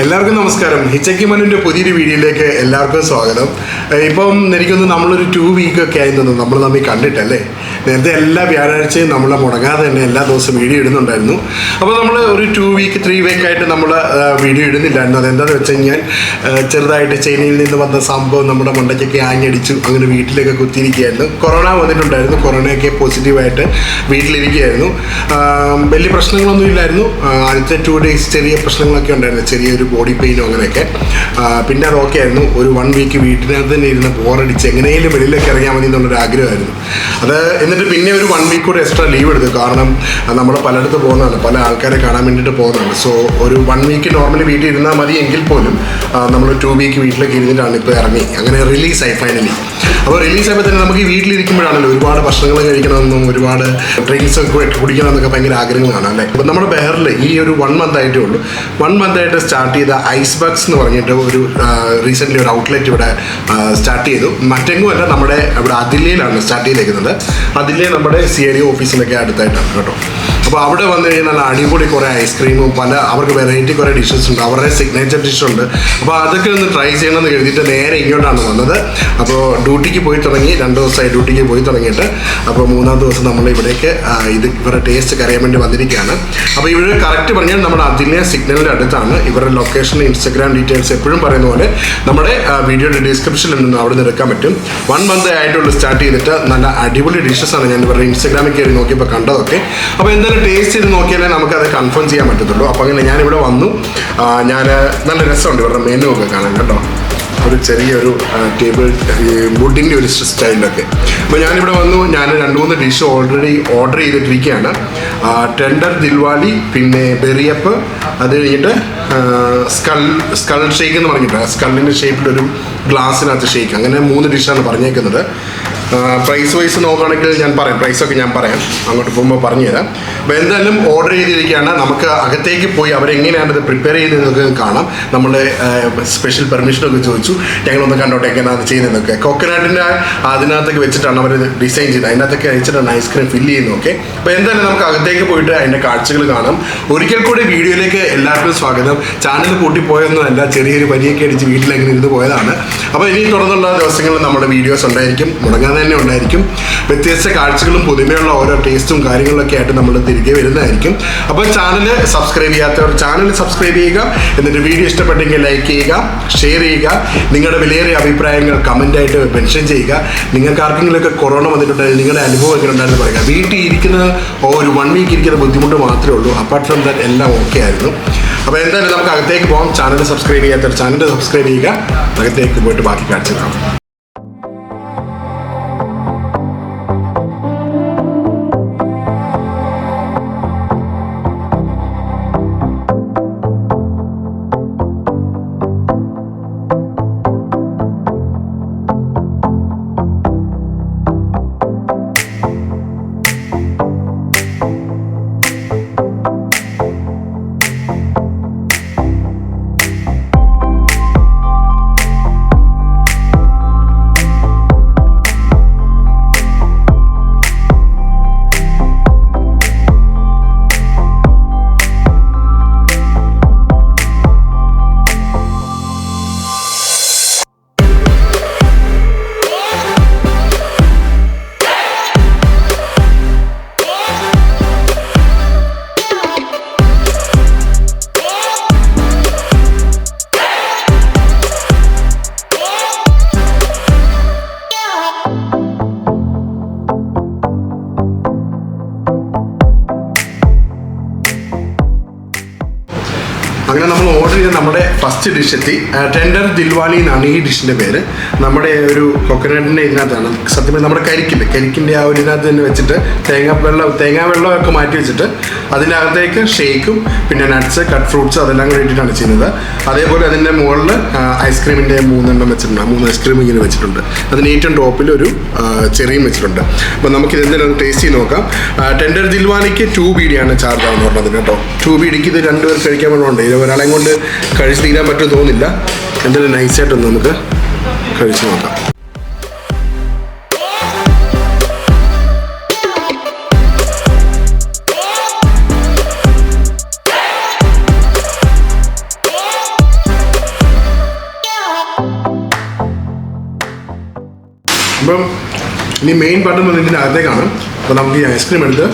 എല്ലാവർക്കും നമസ്കാരം. ഹിച്ചക്കിംഗ് മല്ലുവിൻ്റെ പുതിയൊരു വീഡിയോയിലേക്ക് എല്ലാവർക്കും സ്വാഗതം. ഇപ്പം എനിക്കൊന്ന് നമ്മളൊരു 2 വീക്കൊക്കെ ആയി തോന്നുന്നു നമ്മൾ തമ്മിൽ കണ്ടിട്ടല്ലേ. നേരത്തെ എല്ലാ വ്യാഴാഴ്ചയും നമ്മൾ മുടങ്ങാതെ തന്നെ എല്ലാ ദിവസവും വീഡിയോ ഇടുന്നുണ്ടായിരുന്നു. അപ്പോൾ നമ്മൾ ഒരു 2 വീക്ക് 3 വീക്കായിട്ട് നമ്മൾ വീഡിയോ ഇടുന്നില്ലായിരുന്നു. അതെന്താണെന്ന് വെച്ച് കഴിഞ്ഞാൽ ചെറുതായിട്ട് ചൈനയിൽ നിന്ന് വന്ന സംഭവം നമ്മുടെ മണ്ടയ്ക്കൊക്കെ ആഞ്ഞടിച്ചു. അങ്ങനെ വീട്ടിലൊക്കെ കുത്തിയിരിക്കുകയായിരുന്നു. കൊറോണ വന്നിട്ടുണ്ടായിരുന്നു. കൊറോണയൊക്കെ പോസിറ്റീവായിട്ട് വീട്ടിലിരിക്കുകയായിരുന്നു. വലിയ പ്രശ്നങ്ങളൊന്നും ഇല്ലായിരുന്നു. ആദ്യത്തെ 2 ഡേയ്സ് ചെറിയ പ്രശ്നങ്ങളൊക്കെ ഉണ്ടായിരുന്നു, ചെറിയൊരു ബോഡി പെയിനോ അങ്ങനെയൊക്കെ. പിന്നെ അത് ഓക്കെ ആയിരുന്നു. ഒരു 1 വീക്ക് വീട്ടിനകത്ത് തന്നെ ഇരുന്ന് ബോറടിച്ച് എങ്ങനെയും വെളിയിലേക്ക് ഇറങ്ങിയാൽ മതി എന്നുള്ളൊരു ആഗ്രഹമായിരുന്നു. അത് എന്നിട്ട് പിന്നെ ഒരു 1 വീക്ക് കൂടെ എക്സ്ട്രാ ലീവ് എടുത്തു. കാരണം നമ്മൾ പലയിടത്ത് പോകുന്നതാണ്, പല ആൾക്കാരെ കാണാൻ വേണ്ടിയിട്ട് പോകുന്നതാണ്. സോ ഒരു 1 വീക്ക് നോർമലി വീട്ടിൽ ഇരുന്നാൽ മതി എങ്കിൽ പോലും നമ്മൾ 2 വീക്ക് വീട്ടിലേക്ക് ഇരുന്നിട്ടാണ് ഇപ്പോൾ ഇറങ്ങി. അങ്ങനെ റിലീസായി ഫൈനലി. അപ്പോൾ റിലീസായപ്പോൾ തന്നെ നമുക്ക് ഈ വീട്ടിലിരിക്കുമ്പോഴാണല്ലോ ഒരുപാട് ഭക്ഷണങ്ങൾ കഴിക്കണമെന്നും ഒരുപാട് ഡ്രിങ്ക്സ് ഒക്കെ കുടിക്കണമെന്നൊക്കെ ഭയങ്കര ആഗ്രഹങ്ങളാണ് അല്ലേ. അപ്പോൾ നമ്മുടെ ബെഹറിൽ ഈ ഒരു 1 മന്ത് ആയിട്ടേ ഉള്ളൂ. 1 മന്തായിട്ട് സ്റ്റാർട്ട് ചെയ്ത ഐസ്ബക്സ് എന്ന് പറഞ്ഞിട്ട് ഒരു റീസെൻ്റ്ലി ഒരു ഔട്ട്ലെറ്റ് ഇവിടെ സ്റ്റാർട്ട് ചെയ്തു. മറ്റെങ്ങും അല്ല, നമ്മുടെ ഇവിടെ അതിലയിലാണ് സ്റ്റാർട്ട് ചെയ്തേക്കുന്നത്. അതിലെ നമ്മുടെ CRE ഓഫീസിനൊക്കെ അടുത്തായിട്ടാണ് കേട്ടോ. അപ്പോൾ അവിടെ വന്നു കഴിഞ്ഞാൽ നല്ല അടിപൊളി കുറേ ഐസ്ക്രീമും അവർക്ക് വെറൈറ്റി കുറേ ഡിഷസ് ഉണ്ട്, അവരുടെ സിഗ്നേച്ചർ ഡിഷുണ്ട്. അപ്പോൾ അതൊക്കെ ഒന്ന് ട്രൈ ചെയ്യണമെന്ന് കരുതിയിട്ട് നേരെ ഇങ്ങോട്ടാണ് വന്നത്. അപ്പോൾ ഡ്യൂട്ടിക്ക് പോയി തുടങ്ങി, 2 ദിവസമായി ഡ്യൂട്ടിക്ക് പോയി തുടങ്ങിയിട്ട്. അപ്പോൾ 3-ാം ദിവസം നമ്മൾ ഇവിടേക്ക് ഇവരുടെ ടേസ്റ്റ് അറിയാൻ വേണ്ടി വന്നിരിക്കുകയാണ്. അപ്പോൾ ഇവർ കറക്റ്റ് പറഞ്ഞാൽ നമ്മുടെ അതിലെ സിഗ്നലിൻ്റെ അടുത്താണ്. ഇവരുടെ ലൊക്കേഷൻ, ഇൻസ്റ്റഗ്രാം ഡീറ്റെയിൽസ് എപ്പോഴും പറയുന്ന പോലെ നമ്മുടെ വീഡിയോയുടെ ഡിസ്ക്രിപ്ഷനിൽ നിന്ന് അവിടെ നിന്ന് എടുക്കാൻ പറ്റും. 1 മന്ത് ആയിട്ടുള്ള സ്റ്റാർട്ട് ചെയ്തിട്ട് നല്ല അടിപൊളി ഡിഷസാണ് ഞാൻ ഇവരുടെ ഇൻസ്റ്റഗ്രാമിൽ കയറി നോക്കിയപ്പോൾ കണ്ടതൊക്കെ. അപ്പോൾ എന്തായാലും ടേസ്റ്റ് ചെയ്ത് നോക്കിയാലേ നമുക്കത് കൺഫേം ചെയ്യാൻ പറ്റത്തുള്ളൂ. അപ്പോൾ അങ്ങനെ ഞാനിവിടെ വന്നു. നല്ല രസമുണ്ട് ഇവരുടെ മെനു ഒക്കെ കാണാൻ കേട്ടോ. ഒരു ചെറിയൊരു ടേബിൾ വുഡിൻ്റെ ഒരു സ്റ്റൈലിലൊക്കെ. അപ്പോൾ ഞാനിവിടെ വന്നു. ഞാൻ 2-3 ഡിഷ് ഓൾറെഡി ഓർഡർ ചെയ്തിട്ടിരിക്കുകയാണ്. ടെൻഡർ ദിൽവാലി, പിന്നെ ബെറിയപ്പ്, അത് കഴിഞ്ഞിട്ട് സ്കൾ ഷേക്ക് എന്ന് പറഞ്ഞിട്ട് സ്കള്ളിൻ്റെ ഷേപ്പിലൊരു ഗ്ലാസ്സിനകത്ത് ഷേക്ക്. അങ്ങനെ 3 ഡിഷാണ് പറഞ്ഞേക്കുന്നത്. പ്രൈസ് വൈസ് നോക്കുകയാണെങ്കിൽ ഞാൻ പറയാം, പ്രൈസൊക്കെ ഞാൻ പറയാം, അങ്ങോട്ട് പോകുമ്പോൾ പറഞ്ഞു തരാം. അപ്പോൾ എന്തായാലും ഓർഡർ ചെയ്തിരിക്കുകയാണ്. നമുക്ക് അകത്തേക്ക് പോയി അവരെങ്ങനെയാണ് ഇത് പ്രിപ്പയർ ചെയ്തതെന്നൊക്കെ കാണാം. നമ്മൾ സ്പെഷ്യൽ പെർമിഷനൊക്കെ ചോദിച്ചു, ഞങ്ങളൊന്ന് കണ്ടോട്ടെ എങ്ങനെയാണ് ചെയ്യുന്നതൊക്കെ. കോക്കനട്ടിൻ്റെ അതിനകത്തൊക്കെ വെച്ചിട്ടാണ് അവർ ഡിസൈൻ ചെയ്തത്. അതിനകത്തൊക്കെ വെച്ചിട്ടാണ് ഐസ്ക്രീം ഫില്ല് ചെയ്യുന്നതൊക്കെ. അപ്പോൾ എന്തായാലും നമുക്ക് അകത്തേക്ക് പോയിട്ട് അതിൻ്റെ കാഴ്ചകൾ കാണാം. ഒരിക്കൽ കൂടി വീഡിയോയിലേക്ക് എല്ലാവർക്കും സ്വാഗതം. ചാനൽ കൂട്ടിപ്പോയൊന്നും അല്ല, ചെറിയൊരു പനിയൊക്കെ അടിച്ച് വീട്ടിലെങ്ങനെ ഇരുന്ന് പോയതാണ്. അപ്പോൾ ഇനി തുടർന്നുള്ള ദിവസങ്ങളിൽ നമ്മുടെ വീഡിയോസ് ഉണ്ടായിരിക്കും, മുടങ്ങാതെ തന്നെ ഉണ്ടായിരിക്കും. വ്യത്യസ്ത കാഴ്ചകളും പുതുമയുള്ള ഓരോ ടേസ്റ്റും കാര്യങ്ങളൊക്കെ ആയിട്ട് നമ്മൾ തിരികെ വരുന്നതായിരിക്കും. അപ്പോൾ ചാനൽ സബ്സ്ക്രൈബ് ചെയ്യാത്തവർ ചാനൽ സബ്സ്ക്രൈബ് ചെയ്യുക. എന്നിട്ട് വീഡിയോ ഇഷ്ടപ്പെട്ടെങ്കിൽ ലൈക്ക് ചെയ്യുക, ഷെയർ ചെയ്യുക. നിങ്ങളുടെ വിലയേറിയ അഭിപ്രായങ്ങൾ കമൻ്റായിട്ട് മെൻഷൻ ചെയ്യുക. നിങ്ങൾക്ക് ആർക്കെങ്കിലുമൊക്കെ കൊറോണ വന്നിട്ടുണ്ടെങ്കിൽ നിങ്ങളുടെ അനുഭവം എങ്ങനെ ഉണ്ടായിരുന്നു പറയുക. വീട്ടിൽ ഇരിക്കുന്ന ഒരു 1 വീക്ക് ഇരിക്കുന്ന ബുദ്ധിമുട്ട് മാത്രമേ ഉള്ളൂ. അപ്പാർട്ട് ഫ്രം ദാറ്റ് എല്ലാം ഓക്കെ ആയിരുന്നു. അപ്പോൾ എന്തായാലും നമുക്ക് അകത്തേക്ക് പോകാം. ചാനൽ സബ്സ്ക്രൈബ് ചെയ്യാത്തവർ ചാനൽ സബ്സ്ക്രൈബ് ചെയ്യുക. അകത്തേക്ക് പോയിട്ട് ബാക്കി കാഴ്ച കാണാം. അങ്ങനെ നമ്മൾ ഓർഡർ ചെയ്ത നമ്മുടെ ഫസ്റ്റ് ഡിഷ് എത്തി. ടെൻഡർ ദിൽവാലി എന്നാണ് ഈ ഡിഷിൻ്റെ പേര്. നമ്മുടെ ഒരു കൊക്കനട്ടിൻ്റെ ഇതിനകത്താണ് സത്യം നമ്മുടെ കരിക്കിൻ്റെ ആ ഒരു ഇതിനകത്ത് തന്നെ വെച്ചിട്ട് തേങ്ങാ വെള്ളമൊക്കെ മാറ്റി വെച്ചിട്ട് അതിൻ്റെ അകത്തേക്ക് ഷേക്കും പിന്നെ നട്ട്സ്, കട്ട് ഫ്രൂട്ട്സ് അതെല്ലാം കൂടി ഇട്ടിട്ടാണ് ചെയ്യുന്നത്. അതേപോലെ അതിൻ്റെ മുകളിൽ ഐസ്ക്രീമിൻ്റെ 3 എണ്ണം വെച്ചിട്ടുണ്ട്. 3 ഐസ്ക്രീം ഇങ്ങനെ വെച്ചിട്ടുണ്ട്. അതിന് ഏറ്റവും ടോപ്പിൽ ഒരു ചെറിയും വെച്ചിട്ടുണ്ട്. അപ്പോൾ നമുക്കിത് എന്തെങ്കിലും ടേസ്റ്റ് ചെയ്ത് നോക്കാം. ടെൻഡർ ദിൽവാലിക്ക് 2 ബീഡിയാണ് ചാർജ് ആവുന്ന പറഞ്ഞത് കേട്ടോ. 2 ബീഡിക്ക് ഇത് 2 പേർ കഴിക്കാൻ വേണ്ടി ഒരാളെ കൊണ്ട് കഴിച്ച് തീരാൻ പറ്റുമെന്ന് തോന്നുന്നില്ല. എന്തായാലും നൈസായിട്ടൊന്ന് നമുക്ക് കഴിച്ച് നോക്കാം. ഇനി മെയിൻ പാർട്ട് എന്ന് ഇതിൻ്റെ അകത്തേക്കാണ്. അപ്പോൾ നമുക്ക് ഈ ഐസ്ക്രീം എടുത്ത്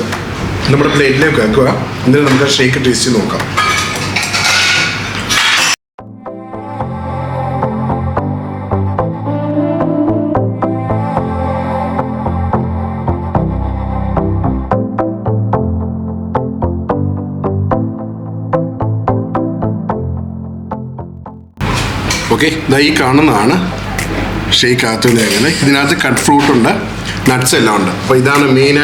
നമ്മുടെ പ്ലേറ്റിലേക്ക് വെക്കുക. എന്നിട്ട് നമുക്ക് ആ ഷേക്ക് ടേസ്റ്റ് ചെയ്ത് നോക്കാം. ഓക്കെ, ഇതാ ഈ കാണുന്നതാണ് ഷേക്ക് അകത്തുനിന്ന് കഴിക്കുന്നത്. ഇതിനകത്ത് കട്ട് ഫ്രൂട്ട് ഉണ്ട്, നട്ട്സ് എല്ലാം ഉണ്ട്. അപ്പോൾ ഇതാണ് മെയിൻ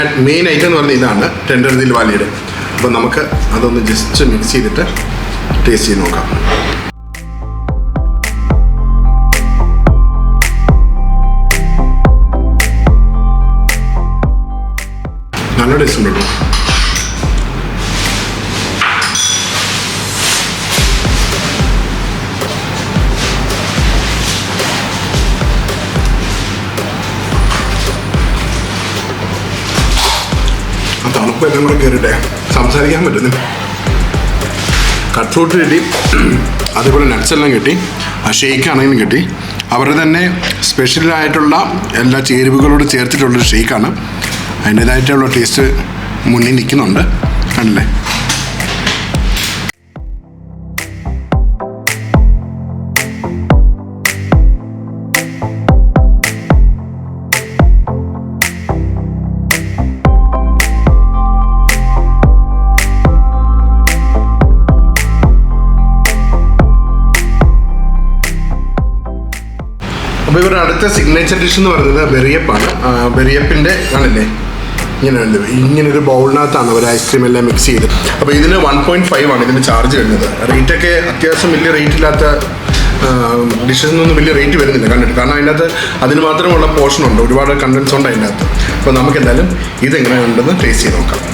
ഐറ്റം എന്ന് പറഞ്ഞാൽ ഇതാണ് ടെൻഡർ ദിൽ വാലിയുടെ. അപ്പോൾ നമുക്ക് അതൊന്ന് ജസ്റ്റ് മിക്സ് ചെയ്തിട്ട് ടേസ്റ്റ് ചെയ്ത് നോക്കാം. നല്ല ടേസ്റ്റ് ഉണ്ട് കേട്ടോ. തണുപ്പ് എല്ലാം കൂടെ കയറിട്ടെ സംസാരിക്കാൻ പറ്റുന്നില്ല. കട്ട് ഫ്രൂട്ട് കിട്ടി, അതേപോലെ നട്ട്സ് എല്ലാം കിട്ടി, ആ ഷേക്ക് ആണെങ്കിലും കിട്ടി. അവരുടെ തന്നെ സ്പെഷ്യലായിട്ടുള്ള എല്ലാ ചേരുവകളോട് ചേർത്തിട്ടുള്ളൊരു ഷേക്കാണ്. അതിൻ്റേതായിട്ടുള്ള ടേസ്റ്റ് മുന്നിൽ നിൽക്കുന്നുണ്ട്, കണ്ടില്ലേ? അപ്പോൾ ഇവരുടെ അടുത്ത സിഗ്നേച്ചർ ഡിഷ് എന്ന് പറയുന്നത് ബെറിയപ്പാണ്. ബെറിയപ്പിൻ്റെ ആണല്ലേ, ഇങ്ങനൊരു ബൗളിനകത്താണ് അവർ ഐസ്ക്രീം എല്ലാം മിക്സ് ചെയ്ത്. അപ്പോൾ ഇതിന് 1.5 ആണ് ഇതിന് ചാർജ് വരുന്നത്. റേറ്റൊക്കെ അത്യാവശ്യം വലിയ റേറ്റ് ഇല്ലാത്ത ഡിഷസിനൊന്നും വലിയ റേറ്റ് വരുന്നില്ല കണ്ടിട്ട്. കാരണം അതിനകത്ത് അതിന് മാത്രമുള്ള പോർഷൻ ഉണ്ട്, ഒരുപാട് കണ്ടൻസ് ഉണ്ട് അതിൻ്റെ അകത്ത്. അപ്പോൾ നമുക്ക് എന്തായാലും ഇതെങ്ങനെയുണ്ടെന്ന് ടേസ്റ്റ് ചെയ്ത് നോക്കാം.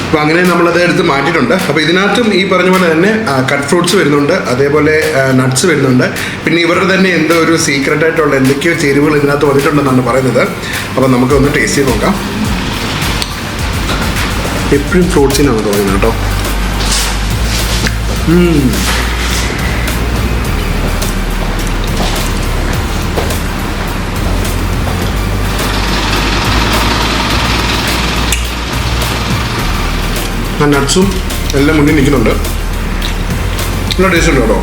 അപ്പോൾ അങ്ങനെ നമ്മളത് എടുത്ത് മാറ്റിയിട്ടുണ്ട്. അപ്പോൾ ഇതിനകത്തും ഈ പറഞ്ഞ പോലെ തന്നെ കട്ട് ഫ്രൂട്ട്സ് വരുന്നുണ്ട്, അതേപോലെ നട്ട്സ് വരുന്നുണ്ട്. പിന്നെ ഇവരുടെ തന്നെ എന്തോ ഒരു സീക്രട്ട് ആയിട്ടുള്ള എന്തൊക്കെയോ ചേരുവകൾ ഇതിനകത്ത് വന്നിട്ടുണ്ടെന്നാണ് പറയുന്നത്. അപ്പോൾ നമുക്കൊന്ന് ടേസ്റ്റ് ചെയ്ത് നോക്കാം. എപ്പോഴും ഫ്രൂട്ട്സിനാണ് തോന്നുന്നത് കേട്ടോ. ആ നട്ട്സും എല്ലാം മുന്നിൽ നിൽക്കുന്നുണ്ട്. നല്ല ടേസ്റ്റ് ഉണ്ട് കേട്ടോ.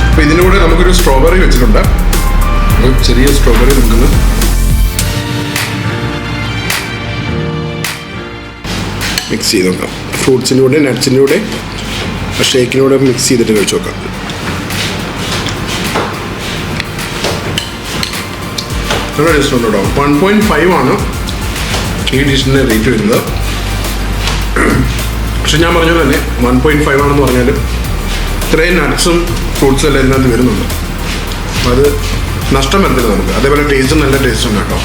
അപ്പോൾ ഇതിൻ്റെ കൂടെ നമുക്കൊരു സ്ട്രോബെറി വെച്ചിട്ടുണ്ട്. ഒരു ചെറിയ സ്ട്രോബെറി നമുക്കൊന്ന് മിക്സ് ചെയ്ത് നോക്കാം. ഫ്രൂട്ട്സിൻ്റെ കൂടെ നട്ട്സിൻ്റെ കൂടെ ഷേക്കിനൂടെ മിക്സ് ചെയ്തിട്ട് കഴിച്ച് നോക്കാം. നല്ല ടേസ്റ്റ് ഉണ്ട് കേട്ടോ. 1.5 ആണ് ഈ ഡിഷിൻ്റെ റേറ്റ് വരുന്നത്. പക്ഷെ ഞാൻ പറഞ്ഞ തന്നെ 1.5 ആണെന്ന് പറഞ്ഞാലും ഇത്രയും നട്ട്സും ഫ്രൂട്ട്സും എല്ലാം ഇതിനകത്ത് വരുന്നുണ്ട്. അത് നഷ്ടം വരത്തില്ല നമുക്ക്. അതേപോലെ ടേസ്റ്റും നല്ല ടേസ്റ്റ് ഉണ്ട് കേട്ടോ.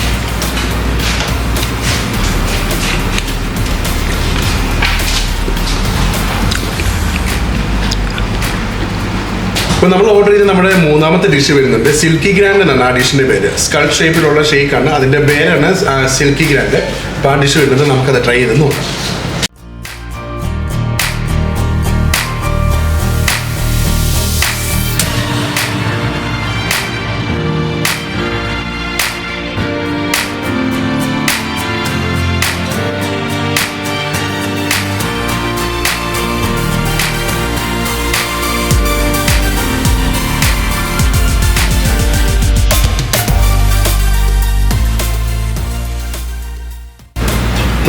അപ്പോൾ നമ്മൾ ഓർഡർ ചെയ്ത് നമ്മുടെ മൂന്നാമത്തെ ഡിഷ് വരുന്നുണ്ട്. സിൽക്കി ഗ്രാൻഡ് എന്നാണ് ആ ഡിഷിൻ്റെ പേര്. സ്കൾ ഷേപ്പിലുള്ള ഷേക്കാണ്, അതിൻ്റെ പേരാണ് സിൽക്കി ഗ്രാൻഡ്. അപ്പോൾ ആ ഡിഷ് വരുന്നത് നമുക്കത് ട്രൈ ചെയ്ത് നോക്കാം.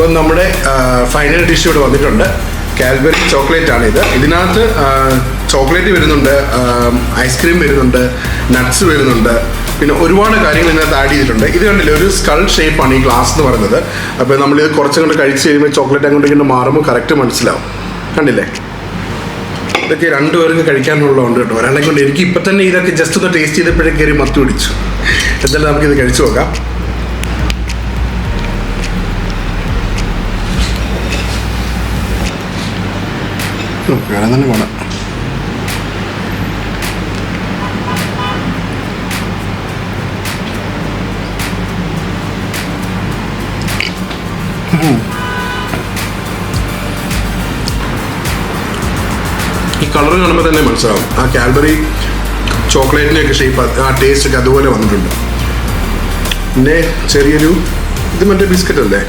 ഇപ്പം നമ്മുടെ ഫൈനൽ ഡിഷ് ഇവിടെ വന്നിട്ടുണ്ട്. കാഡ്ബറി ചോക്ലേറ്റ് ആണ് ഇത്. ഇതിനകത്ത് ചോക്ലേറ്റ് വരുന്നുണ്ട്, ഐസ്ക്രീം വരുന്നുണ്ട്, നട്ട്സ് വരുന്നുണ്ട്, പിന്നെ ഒരുപാട് കാര്യങ്ങൾ ഇതിനകത്ത് ആഡ് ചെയ്തിട്ടുണ്ട്. ഇത് കണ്ടില്ലേ, ഒരു സ്കൾ ഷേപ്പാണ് ഈ ഗ്ലാസ് എന്ന് പറയുന്നത്. അപ്പോൾ നമ്മളിത് കുറച്ചും കൊണ്ട് കഴിച്ച് കഴിയുമ്പോൾ ചോക്ലേറ്റ് അങ്ങോട്ട് ഇങ്ങനെ മാറുമ്പോൾ കറക്റ്റ് മനസ്സിലാവും. കണ്ടില്ലേ? ഇതൊക്കെ രണ്ടുപേർക്ക് കഴിക്കാനുള്ളതുണ്ട് കേട്ടോ. ഒരാളെ കൊണ്ട് എനിക്ക് ഇപ്പം തന്നെ ഇതൊക്കെ ജസ്റ്റ് ഒന്ന് ടേസ്റ്റ് ചെയ്തപ്പോഴേ കയറി മത്തി പിടിച്ചു. എന്തായാലും നമുക്കിത് കഴിച്ചു നോക്കാം. വേറെ തന്നെ വേണം. ഈ കളർ കാണുമ്പോൾ തന്നെ മനസ്സിലാവും ആ കാഡ്ബറി ചോക്ലേറ്റിൻ്റെയൊക്കെ ഷേപ്പ്, ആ ടേസ്റ്റ് ഒക്കെ അതുപോലെ വന്നിട്ടുണ്ട്. പിന്നെ ചെറിയൊരു ഇത് മറ്റേ ബിസ്ക്കറ്റ് അല്ലേ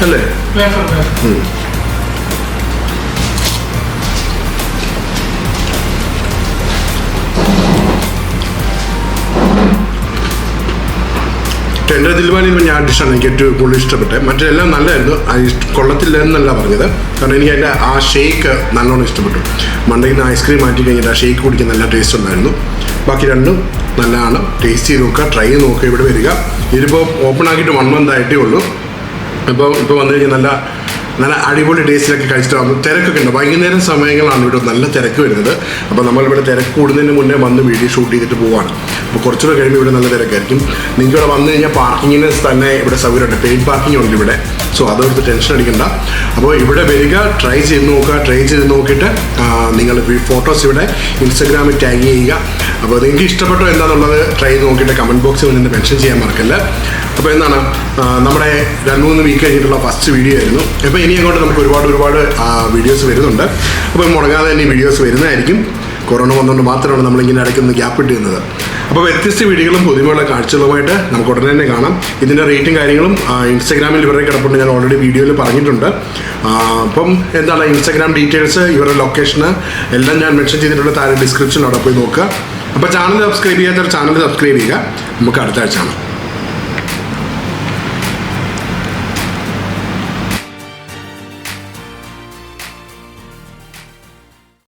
അല്ലേ? എൻ്റെ ദിൽവാനി ഞാൻ ഡിഷാണ് എനിക്ക് ഏറ്റവും കൂടുതൽ ഇഷ്ടപ്പെട്ടത്. മറ്റെല്ലാം നല്ലതായിരുന്നു, കൊള്ളത്തില്ല എന്നല്ല പറഞ്ഞത്. കാരണം എനിക്ക് അതിൻ്റെ ആ ഷേക്ക് നല്ലോണം ഇഷ്ടപ്പെട്ടു. മണ്ടയിൽ നിന്ന് ഐസ്ക്രീം മാറ്റി കഴിഞ്ഞിട്ട് ആ ഷേക്ക് കുടിക്കാൻ നല്ല ടേസ്റ്റ് ഉണ്ടായിരുന്നു. ബാക്കി രണ്ടും നല്ലതാണ്. ടേസ്റ്റ് ചെയ്ത് നോക്കുക, ട്രൈ ചെയ്ത് നോക്കുക. ഇവിടെ വരിക. ഇതിപ്പോൾ ഓപ്പൺ ആക്കിയിട്ട് 1 month ആയിട്ടേ ഉള്ളൂ. ഇപ്പോൾ വന്നു കഴിഞ്ഞാൽ നല്ല അടിപൊളി ടേസ്റ്റിലൊക്കെ കഴിച്ചിട്ടാകുമ്പോൾ തിരക്കൊക്കെ ഉണ്ട്. വൈകുന്നേരം സമയങ്ങളാണ് ഇവിടെ നല്ല തിരക്ക് വരുന്നത്. അപ്പോൾ നമ്മളിവിടെ തിരക്ക് കൂടുന്നതിന് മുന്നേ വന്ന് വീഡിയോ ഷൂട്ട് ചെയ്തിട്ട് പോവാണ്. അപ്പോൾ കുറച്ചുകൂടെ കഴിയുമ്പോൾ ഇവിടെ നല്ല തിരക്കായിരിക്കും. നിങ്ങൾക്ക് ഇവിടെ വന്നു കഴിഞ്ഞാൽ പാർക്കിങ്ങിന് തന്നെ ഇവിടെ സൗകര്യമുണ്ട്. പെയ്ഡ് പാർക്കിംഗ് ഉണ്ട് ഇവിടെ. സോ അതൊരു ടെൻഷൻ അടിക്കണ്ട. അപ്പോൾ ഇവിടെ വരിക, ട്രൈ ചെയ്ത് നോക്കുക. ട്രൈ ചെയ്ത് നോക്കിയിട്ട് നിങ്ങൾ ഫോട്ടോസ് ഇവിടെ ഇൻസ്റ്റഗ്രാമിൽ ടാഗ് ചെയ്യുക. അപ്പോൾ നിങ്ങൾക്ക് ഇഷ്ടപ്പെട്ടോ എന്താണെന്നുള്ളത് ട്രൈ ചെയ്ത് നോക്കിയിട്ട് കമൻറ്റ് ബോക്സിൽ നിന്ന് മെൻഷൻ ചെയ്യാൻ മറക്കല്ല. അപ്പോൾ എന്താണ് നമ്മുടെ 2-3 വീക്ക് കഴിഞ്ഞിട്ടുള്ള ഫസ്റ്റ് വീഡിയോ ആയിരുന്നു. അപ്പോൾ ഇനി അങ്ങോട്ട് നമുക്ക് ഒരുപാട് വീഡിയോസ് വരുന്നുണ്ട്. അപ്പോൾ മുടങ്ങാതെ തന്നെ വീഡിയോസ് വരുന്നതായിരിക്കും. കൊറോണ വന്നുകൊണ്ട് മാത്രമാണ് നമ്മളിങ്ങനെ ഇടയ്ക്കൊന്ന് ഗ്യാപ്പ് ഇട്ടിരുന്നത്. അപ്പോൾ വ്യത്യസ്ത വീഡിയോകളും പുതുമയുള്ള കാഴ്ചകളുമായിട്ട് നമുക്ക് ഉടനെ തന്നെ കാണാം. ഇതിൻ്റെ റേറ്റും കാര്യങ്ങളും ഇൻസ്റ്റാഗ്രാമിൽ ഇവരുടെ കിടപ്പുണ്ട്. ഞാൻ ഓൾറെഡി വീഡിയോയിൽ പറഞ്ഞിട്ടുണ്ട്. അപ്പം എന്താണ് ഇൻസ്റ്റാഗ്രാം ഡീറ്റെയിൽസ്, ഇവരുടെ ലൊക്കേഷന് എല്ലാം ഞാൻ മെൻഷൻ ചെയ്തിട്ടുണ്ട് താഴെ ഡിസ്ക്രിപ്ഷനിൽ. അവിടെ പോയി നോക്കുക. അപ്പോൾ ചാനൽ സബ്സ്ക്രൈബ് ചെയ്യാത്തവർ ചാനൽ സബ്സ്ക്രൈബ് ചെയ്യുക. നമുക്ക് അടുത്ത ആഴ്ച കാണാം.